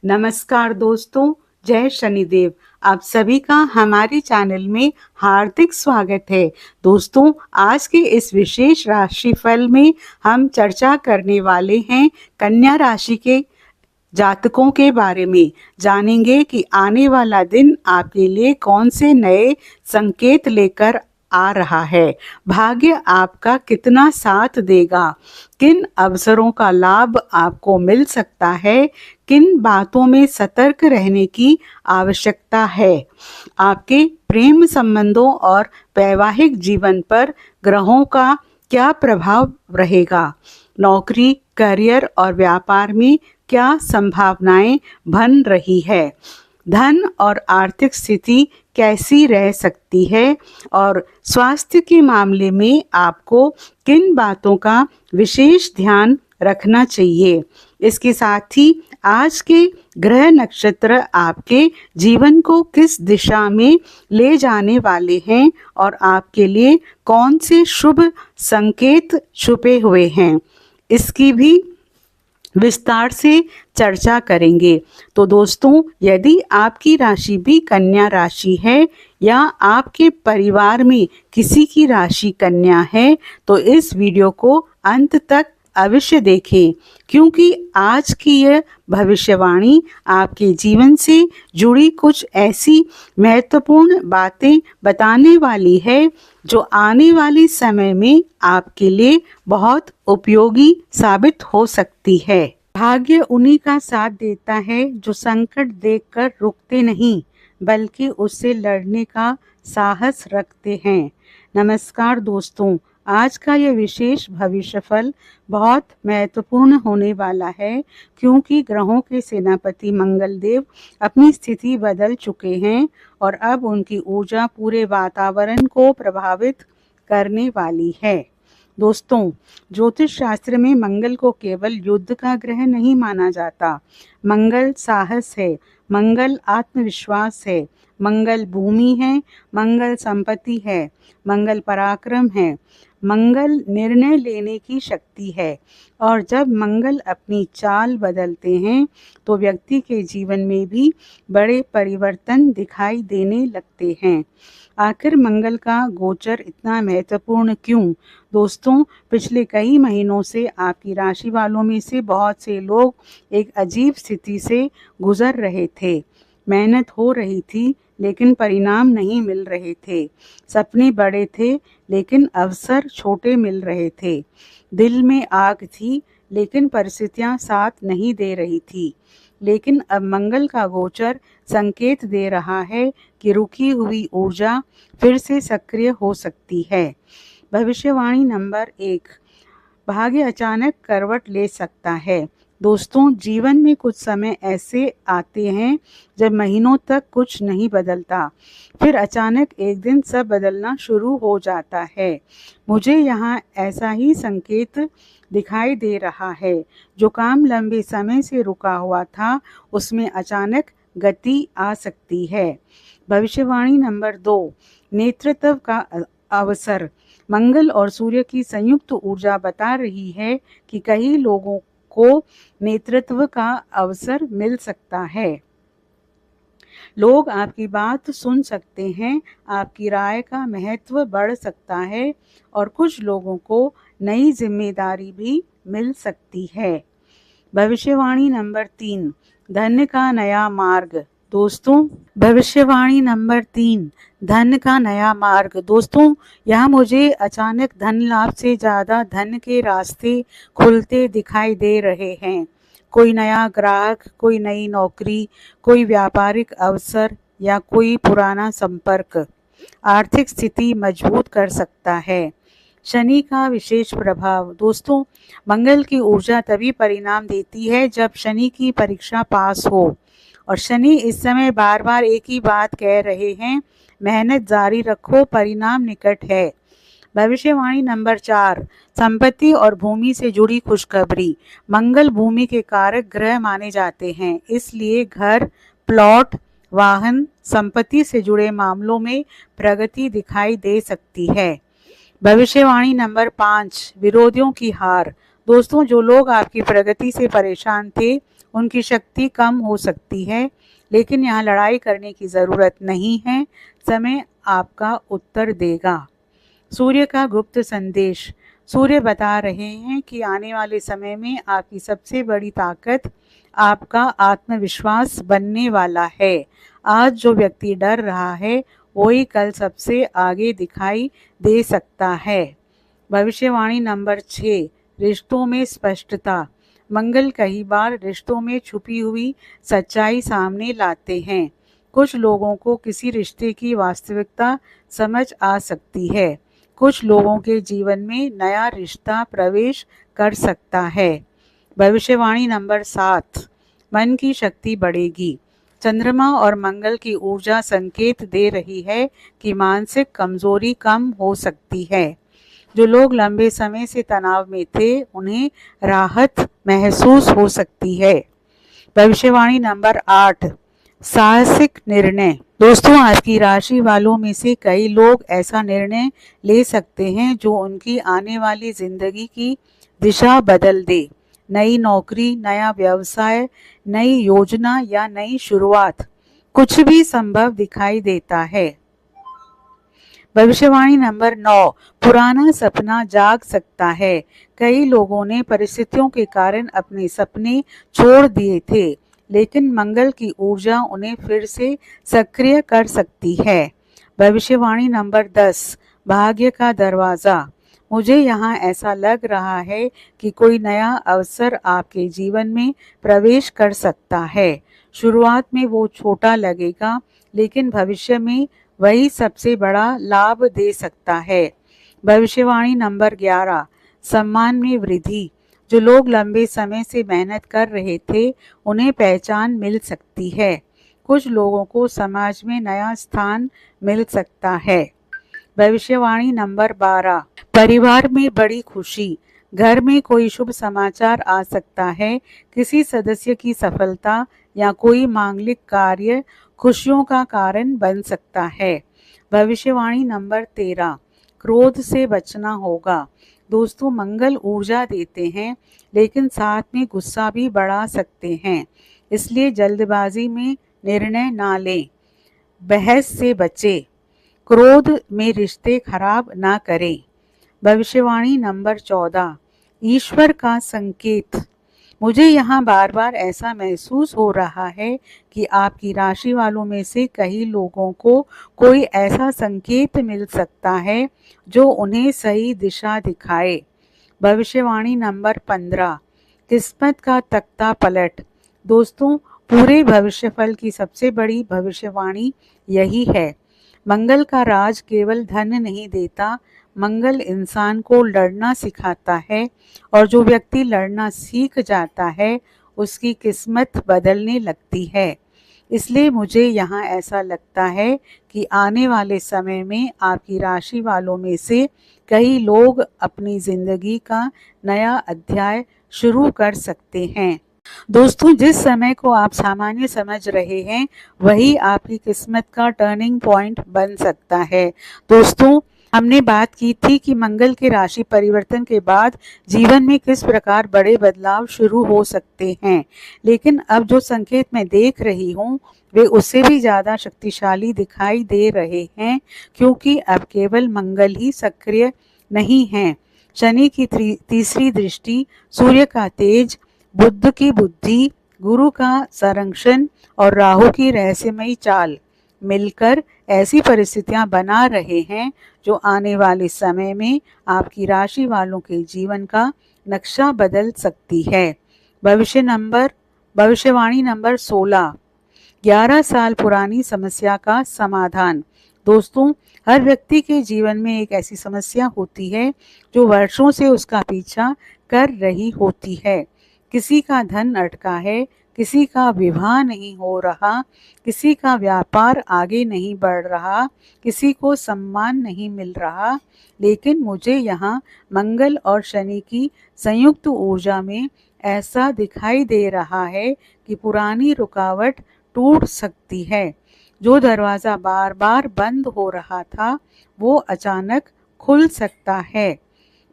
नमस्कार दोस्तों, जय शनिदेव। आप सभी का हमारे चैनल में हार्दिक स्वागत है। दोस्तों, आज के इस विशेष राशिफल में हम चर्चा करने वाले हैं कन्या राशि के जातकों के बारे में। जानेंगे कि आने वाला दिन आपके लिए कौन से नए संकेत लेकर आ रहा है, भाग्य आपका कितना साथ देगा, किन अवसरों का लाभ आपको मिल सकता है, किन बातों में सतर्क रहने की आवश्यकता है, आपके प्रेम संबंधों और वैवाहिक जीवन पर ग्रहों का क्या प्रभाव रहेगा, नौकरी, करियर और व्यापार में क्या संभावनाएं बन रही है, धन और आर्थिक स्थिति कैसी रह सकती है और स्वास्थ्य के मामले में आपको किन बातों का विशेष ध्यान रखना चाहिए। इसके साथ ही आज के ग्रह नक्षत्र आपके जीवन को किस दिशा में ले जाने वाले हैं और आपके लिए कौन से शुभ संकेत छुपे हुए हैं, इसकी भी विस्तार से चर्चा करेंगे। तो दोस्तों, यदि आपकी राशि भी कन्या राशि है या आपके परिवार में किसी की राशि कन्या है तो इस वीडियो को अंत तक अवश्य देखें, क्योंकि आज की यह भविष्यवाणी आपके जीवन से जुड़ी कुछ ऐसी महत्वपूर्ण बातें बताने वाली है जो आने वाले समय में आपके लिए बहुत उपयोगी साबित हो सकती है। भाग्य उन्हीं का साथ देता है जो संकट देखकर रुकते नहीं बल्कि उससे लड़ने का साहस रखते हैं। नमस्कार दोस्तों, आज का यह विशेष भविष्यफल बहुत महत्वपूर्ण होने वाला है, क्योंकि ग्रहों के सेनापति मंगल देव अपनी स्थिति बदल चुके हैं और अब उनकी ऊर्जा पूरे वातावरण को प्रभावित करने वाली है। दोस्तों, ज्योतिष शास्त्र में मंगल को केवल युद्ध का ग्रह नहीं माना जाता। मंगल साहस है, मंगल आत्मविश्वास है, मंगल भूमि है, मंगल संपत्ति है, मंगल पराक्रम है, मंगल निर्णय लेने की शक्ति है। और जब मंगल अपनी चाल बदलते हैं तो व्यक्ति के जीवन में भी बड़े परिवर्तन दिखाई देने लगते हैं। आखिर मंगल का गोचर इतना महत्वपूर्ण क्यों? दोस्तों, पिछले कई महीनों से आपकी राशि वालों में से बहुत से लोग एक अजीब स्थिति से गुजर रहे थे। मेहनत हो रही थी लेकिन परिणाम नहीं मिल रहे थे। सपने बड़े थे लेकिन अवसर छोटे मिल रहे थे। दिल में आग थी लेकिन परिस्थितियां साथ नहीं दे रही थी। लेकिन अब मंगल का गोचर संकेत दे रहा है कि रुकी हुई ऊर्जा फिर से सक्रिय हो सकती है। भविष्यवाणी नंबर 1, भाग्य अचानक करवट ले सकता है। दोस्तों, जीवन में कुछ समय ऐसे आते हैं जब महीनों तक कुछ नहीं बदलता, फिर अचानक एक दिन सब बदलना शुरू हो जाता है। मुझे यहाँ ऐसा ही संकेत दिखाई दे रहा है। जो काम लंबे समय से रुका हुआ था उसमें अचानक गति आ सकती है। भविष्यवाणी नंबर 2, नेतृत्व का अवसर। मंगल और सूर्य की संयुक्त ऊर्जा बता रही है कि कई लोगों को नेतृत्व का अवसर मिल सकता है। लोग आपकी बात सुन सकते हैं, आपकी राय का महत्व बढ़ सकता है और कुछ लोगों को नई जिम्मेदारी भी मिल सकती है। भविष्यवाणी नंबर 3, धन का नया मार्ग। दोस्तों, भविष्यवाणी नंबर 3, धन का नया मार्ग। दोस्तों, यहाँ मुझे अचानक धन लाभ से ज़्यादा धन के रास्ते खुलते दिखाई दे रहे हैं। कोई नया ग्राहक, कोई नई नौकरी, कोई व्यापारिक अवसर या कोई पुराना संपर्क आर्थिक स्थिति मजबूत कर सकता है। शनि का विशेष प्रभाव। दोस्तों, मंगल की ऊर्जा तभी परिणाम देती है जब शनि की परीक्षा पास हो, और शनि इस समय बार बार एक ही बात कह रहे हैं, मेहनत जारी रखो, परिणाम निकट है। भविष्यवाणी नंबर 4, संपत्ति और भूमि से जुड़ी खुशखबरी। मंगल भूमि के कारक ग्रह माने जाते हैं, इसलिए घर, प्लॉट, वाहन, संपत्ति से जुड़े मामलों में प्रगति दिखाई दे सकती है। भविष्यवाणी नंबर 5, विरोधियों की हार। दोस्तों, जो लोग आपकी प्रगति से परेशान थे उनकी शक्ति कम हो सकती है, लेकिन यहाँ लड़ाई करने की ज़रूरत नहीं है। समय आपका उत्तर देगा। सूर्य का गुप्त संदेश। सूर्य बता रहे हैं कि आने वाले समय में आपकी सबसे बड़ी ताकत आपका आत्मविश्वास बनने वाला है। आज जो व्यक्ति डर रहा है वही कल सबसे आगे दिखाई दे सकता है। भविष्यवाणी नंबर 6, रिश्तों में स्पष्टता। मंगल कई बार रिश्तों में छुपी हुई सच्चाई सामने लाते हैं। कुछ लोगों को किसी रिश्ते की वास्तविकता समझ आ सकती है। कुछ लोगों के जीवन में नया रिश्ता प्रवेश कर सकता है। भविष्यवाणी नंबर 7, मन की शक्ति बढ़ेगी। चंद्रमा और मंगल की ऊर्जा संकेत दे रही है कि मानसिक कमजोरी कम हो सकती है। जो लोग लंबे समय से तनाव में थे उन्हें राहत महसूस हो सकती है। भविष्यवाणी नंबर 8, साहसिक निर्णय। दोस्तों, आपकी राशि वालों में से कई लोग ऐसा निर्णय ले सकते हैं जो उनकी आने वाली जिंदगी की दिशा बदल दे। नई नौकरी, नया व्यवसाय, नई योजना या नई शुरुआत, कुछ भी संभव दिखाई देता है। भविष्यवाणी नंबर 9, पुराना सपना जाग सकता है। कई लोगों ने परिस्थितियों के कारण अपने सपने छोड़ दिए थे, लेकिन मंगल की ऊर्जा उन्हें फिर से सक्रिय कर सकती है। भविष्यवाणी नंबर 10, भाग्य का दरवाज़ा। मुझे यहाँ ऐसा लग रहा है कि कोई नया अवसर आपके जीवन में प्रवेश कर सकता है। शुरुआत में वो छोटा लगेगा, लेकिन भविष्य में वही सबसे बड़ा लाभ दे सकता है। भविष्यवाणी नंबर 11, सम्मान में वृद्धि। जो लोग लंबे समय से मेहनत कर रहे थे उन्हें पहचान मिल सकती है। कुछ लोगों को समाज में नया स्थान मिल सकता है। भविष्यवाणी नंबर 12, परिवार में बड़ी खुशी। घर में कोई शुभ समाचार आ सकता है। किसी सदस्य की सफलता या कोई मांगलिक कार्य खुशियों का कारण बन सकता है। भविष्यवाणी नंबर 13, क्रोध से बचना होगा। दोस्तों, मंगल ऊर्जा देते हैं, लेकिन साथ में गुस्सा भी बढ़ा सकते हैं, इसलिए जल्दबाजी में निर्णय ना लें। बहस से बचें, क्रोध में रिश्ते खराब ना करें। भविष्यवाणी नंबर 14, ईश्वर का संकेत। मुझे यहाँ बार बार ऐसा महसूस हो रहा है कि आपकी राशि वालों में से कई लोगों को कोई ऐसा संकेत मिल सकता है जो उन्हें सही दिशा दिखाए। भविष्यवाणी नंबर 15, किस्मत का तख्ता पलट। दोस्तों, पूरे भविष्यफल की सबसे बड़ी भविष्यवाणी यही है। मंगल का राज केवल धन नहीं देता, मंगल इंसान को लड़ना सिखाता है, और जो व्यक्ति लड़ना सीख जाता है उसकी किस्मत बदलने लगती है। इसलिए मुझे यहाँ ऐसा लगता है कि आने वाले समय में आपकी राशि वालों में से कई लोग अपनी ज़िंदगी का नया अध्याय शुरू कर सकते हैं। दोस्तों, जिस समय को आप सामान्य समझ रहे हैं वही आपकी किस्मत का टर्निंग पॉइंट बन सकता है। दोस्तों, हमने बात की थी कि मंगल के राशि परिवर्तन के बाद जीवन में किस प्रकार बड़े बदलाव शुरू हो सकते हैं, लेकिन अब जो संकेत मैं देख रही हूँ वे उससे भी ज़्यादा शक्तिशाली दिखाई दे रहे हैं, क्योंकि अब केवल मंगल ही सक्रिय नहीं है। शनि की तीसरी दृष्टि, सूर्य का तेज, बुध की बुद्धि, गुरु का संरक्षण और राहु की रहस्यमयी चाल मिलकर ऐसी परिस्थितियां बना रहे हैं जो आने वाले समय में आपकी राशि वालों के जीवन का नक्शा बदल सकती है। भविष्यवाणी नंबर 16, 11 साल पुरानी समस्या का समाधान। दोस्तों, हर व्यक्ति के जीवन में एक ऐसी समस्या होती है जो वर्षों से उसका पीछा कर रही होती है। किसी का धन अटका है, किसी का विवाह नहीं हो रहा, किसी का व्यापार आगे नहीं बढ़ रहा, किसी को सम्मान नहीं मिल रहा, लेकिन मुझे यहाँ मंगल और शनि की संयुक्त ऊर्जा में ऐसा दिखाई दे रहा है कि पुरानी रुकावट टूट सकती है। जो दरवाज़ा बार बार बंद हो रहा था वो अचानक खुल सकता है।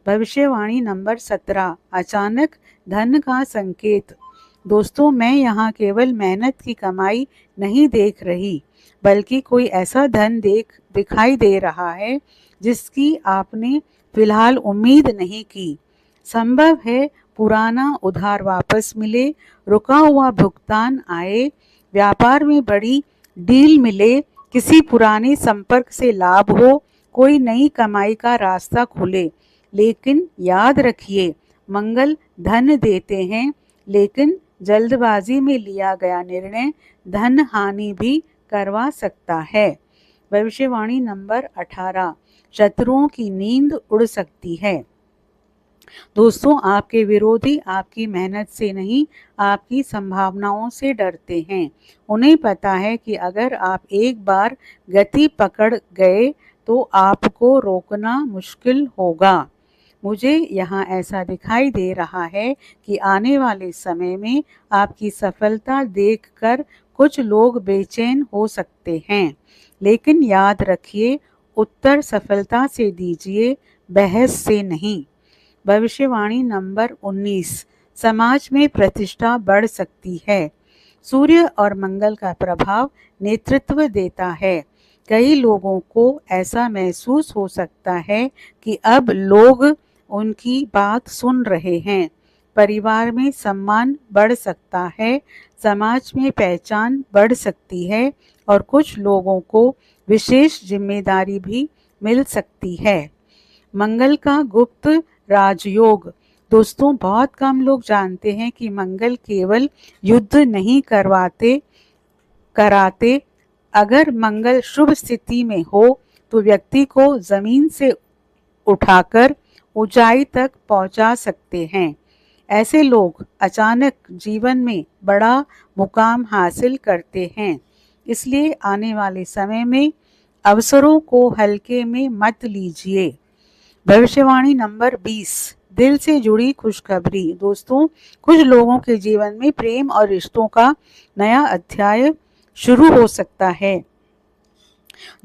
भविष्यवाणी नंबर 17, अचानक धन का संकेत। दोस्तों, मैं यहाँ केवल मेहनत की कमाई नहीं देख रही, बल्कि कोई ऐसा धन दिखाई दे रहा है जिसकी आपने फिलहाल उम्मीद नहीं की। संभव है पुराना उधार वापस मिले, रुका हुआ भुगतान आए, व्यापार में बड़ी डील मिले, किसी पुराने संपर्क से लाभ हो, कोई नई कमाई का रास्ता खुले। लेकिन याद रखिए, मंगल धन देते हैं, लेकिन जल्दबाजी में लिया गया निर्णय धन हानि भी करवा सकता है। भविष्यवाणी नंबर 18, शत्रुओं की नींद उड़ सकती है। दोस्तों, आपके विरोधी आपकी मेहनत से नहीं, आपकी संभावनाओं से डरते हैं। उन्हें पता है कि अगर आप एक बार गति पकड़ गए तो आपको रोकना मुश्किल होगा। मुझे यहाँ ऐसा दिखाई दे रहा है कि आने वाले समय में आपकी सफलता देखकर कुछ लोग बेचैन हो सकते हैं, लेकिन याद रखिए, उत्तर सफलता से दीजिए, बहस से नहीं। भविष्यवाणी नंबर 19, समाज में प्रतिष्ठा बढ़ सकती है। सूर्य और मंगल का प्रभाव नेतृत्व देता है। कई लोगों को ऐसा महसूस हो सकता है कि अब लोग उनकी बात सुन रहे हैं। परिवार में सम्मान बढ़ सकता है, समाज में पहचान बढ़ सकती है और कुछ लोगों को विशेष जिम्मेदारी भी मिल सकती है। मंगल का गुप्त राजयोग। दोस्तों, बहुत कम लोग जानते हैं कि मंगल केवल युद्ध नहीं कराते। अगर मंगल शुभ स्थिति में हो तो व्यक्ति को जमीन से उठाकर ऊंचाई तक पहुंचा सकते हैं। ऐसे लोग अचानक जीवन में बड़ा मुकाम हासिल करते हैं। इसलिए आने वाले समय में अवसरों को हल्के में मत लीजिए। भविष्यवाणी नंबर 20, दिल से जुड़ी खुशखबरी। दोस्तों, कुछ लोगों के जीवन में प्रेम और रिश्तों का नया अध्याय शुरू हो सकता है।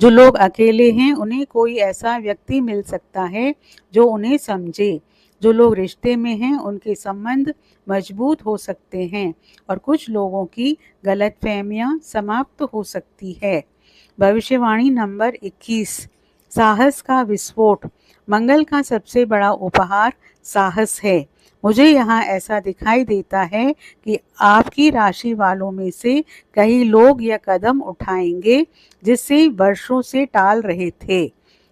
जो लोग अकेले हैं उन्हें कोई ऐसा व्यक्ति मिल सकता है जो उन्हें समझे। जो लोग रिश्ते में हैं उनके संबंध मजबूत हो सकते हैं और कुछ लोगों की गलतफहमियां समाप्त हो सकती है। भविष्यवाणी नंबर 21, साहस का विस्फोट। मंगल का सबसे बड़ा उपहार साहस है। मुझे यहाँ ऐसा दिखाई देता है कि आपकी राशि वालों में से कई लोग यह कदम उठाएंगे जिसे वर्षों से टाल रहे थे।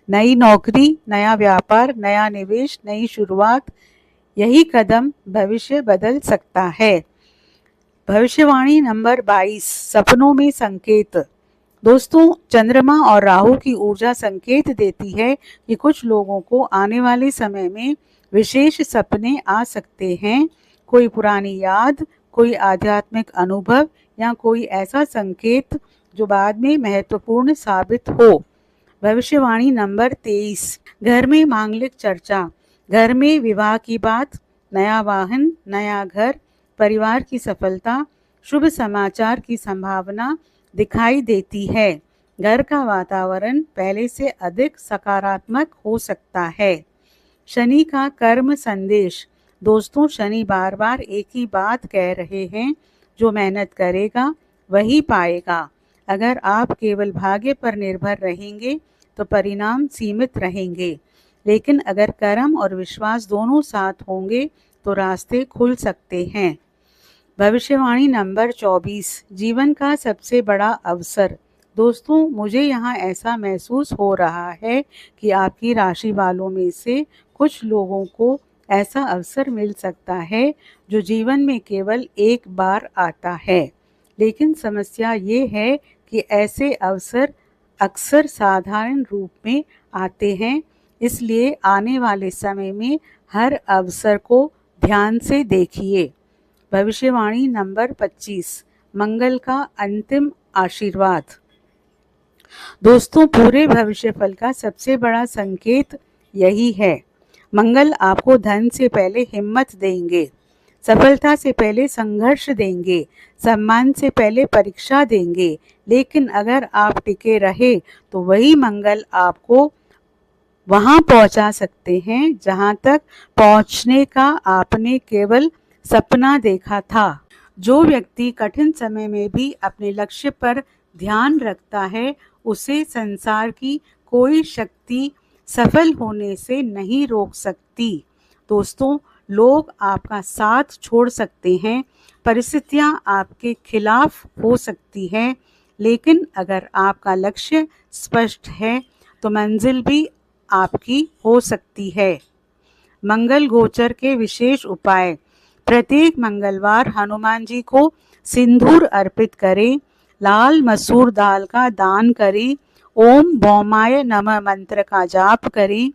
नई नौकरी, नया व्यापार, नया निवेश, नई शुरुआत, यही कदम भविष्य बदल सकता है। भविष्यवाणी नंबर 22, सपनों में संकेत। दोस्तों, चंद्रमा और राहु की ऊर्जा संकेत देती है कि कुछ लोगों को आने वाले समय में विशेष सपने आ सकते हैं। कोई पुरानी याद, कोई आध्यात्मिक अनुभव या कोई ऐसा संकेत जो बाद में महत्वपूर्ण साबित हो। भविष्यवाणी नंबर 23, घर में मांगलिक चर्चा। घर में विवाह की बात, नया वाहन, नया घर, परिवार की सफलता, शुभ समाचार की संभावना दिखाई देती है। घर का वातावरण पहले से अधिक सकारात्मक हो सकता है। शनि का कर्म संदेश। दोस्तों, शनि बार बार एक ही बात कह रहे हैं, जो मेहनत करेगा वही पाएगा। अगर आप केवल भाग्य पर निर्भर रहेंगे तो परिणाम सीमित रहेंगे, लेकिन अगर कर्म और विश्वास दोनों साथ होंगे तो रास्ते खुल सकते हैं। भविष्यवाणी नंबर 24, जीवन का सबसे बड़ा अवसर। दोस्तों, मुझे यहाँ ऐसा महसूस हो रहा है कि आपकी राशि वालों में से कुछ लोगों को ऐसा अवसर मिल सकता है जो जीवन में केवल एक बार आता है। लेकिन समस्या ये है कि ऐसे अवसर अक्सर साधारण रूप में आते हैं, इसलिए आने वाले समय में हर अवसर को ध्यान से देखिए। भविष्यवाणी नंबर 25, मंगल का अंतिम आशीर्वाद। दोस्तों, पूरे भविष्यफल का सबसे बड़ा संकेत यही है। मंगल आपको धन से पहले हिम्मत देंगे, सफलता से पहले संघर्ष देंगे, सम्मान से पहले परीक्षा देंगे। लेकिन अगर आप टिके रहे तो वही मंगल आपको वहां पहुंचा सकते हैं जहां तक पहुंचने का आपने केवल सपना देखा था। जो व्यक्ति कठिन समय में भी अपने लक्ष्य पर ध्यान रखता है, उसे संसार की कोई शक्ति सफल होने से नहीं रोक सकती। दोस्तों, लोग आपका साथ छोड़ सकते हैं, परिस्थितियां आपके खिलाफ हो सकती है, लेकिन अगर आपका लक्ष्य स्पष्ट है तो मंजिल भी आपकी हो सकती है। मंगल गोचर के विशेष उपाय। प्रत्येक मंगलवार हनुमान जी को सिंदूर अर्पित करें, लाल मसूर दाल का दान करें, ओम भौमाय नमः मंत्र का जाप करें,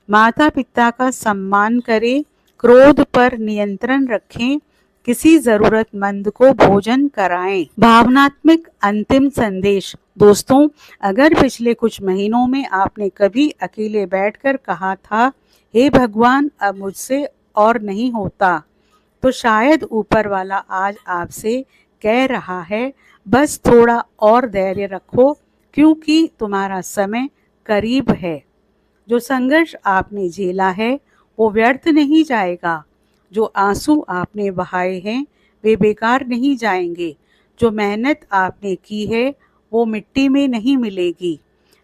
माता पिता का सम्मान करें, क्रोध पर नियंत्रण रखें, किसी जरूरतमंद को भोजन कराएं। भावनात्मक अंतिम संदेश। दोस्तों, अगर पिछले कुछ महीनों में आपने कभी अकेले बैठकर कहा था, हे भगवान अब मुझसे और नहीं होता, तो शायद ऊपर वाला आज आपसे कह रहा है, बस थोड़ा और धैर्य रखो, क्योंकि तुम्हारा समय करीब है। जो संघर्ष आपने झेला है वो व्यर्थ नहीं जाएगा। जो आंसू आपने बहाए हैं वे बेकार नहीं जाएंगे। जो मेहनत आपने की है वो मिट्टी में नहीं मिलेगी।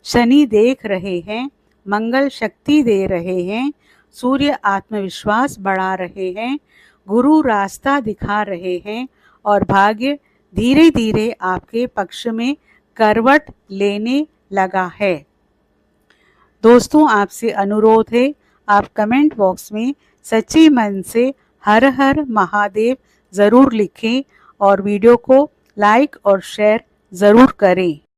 शनि देख रहे हैं, मंगल शक्ति दे रहे हैं, सूर्य आत्मविश्वास बढ़ा रहे हैं, गुरु रास्ता दिखा रहे हैं और भाग्य धीरे धीरे आपके पक्ष में करवट लेने लगा है। दोस्तों, आपसे अनुरोध है, आप कमेंट बॉक्स में सच्चे मन से हर हर महादेव ज़रूर लिखें और वीडियो को लाइक और शेयर ज़रूर करें।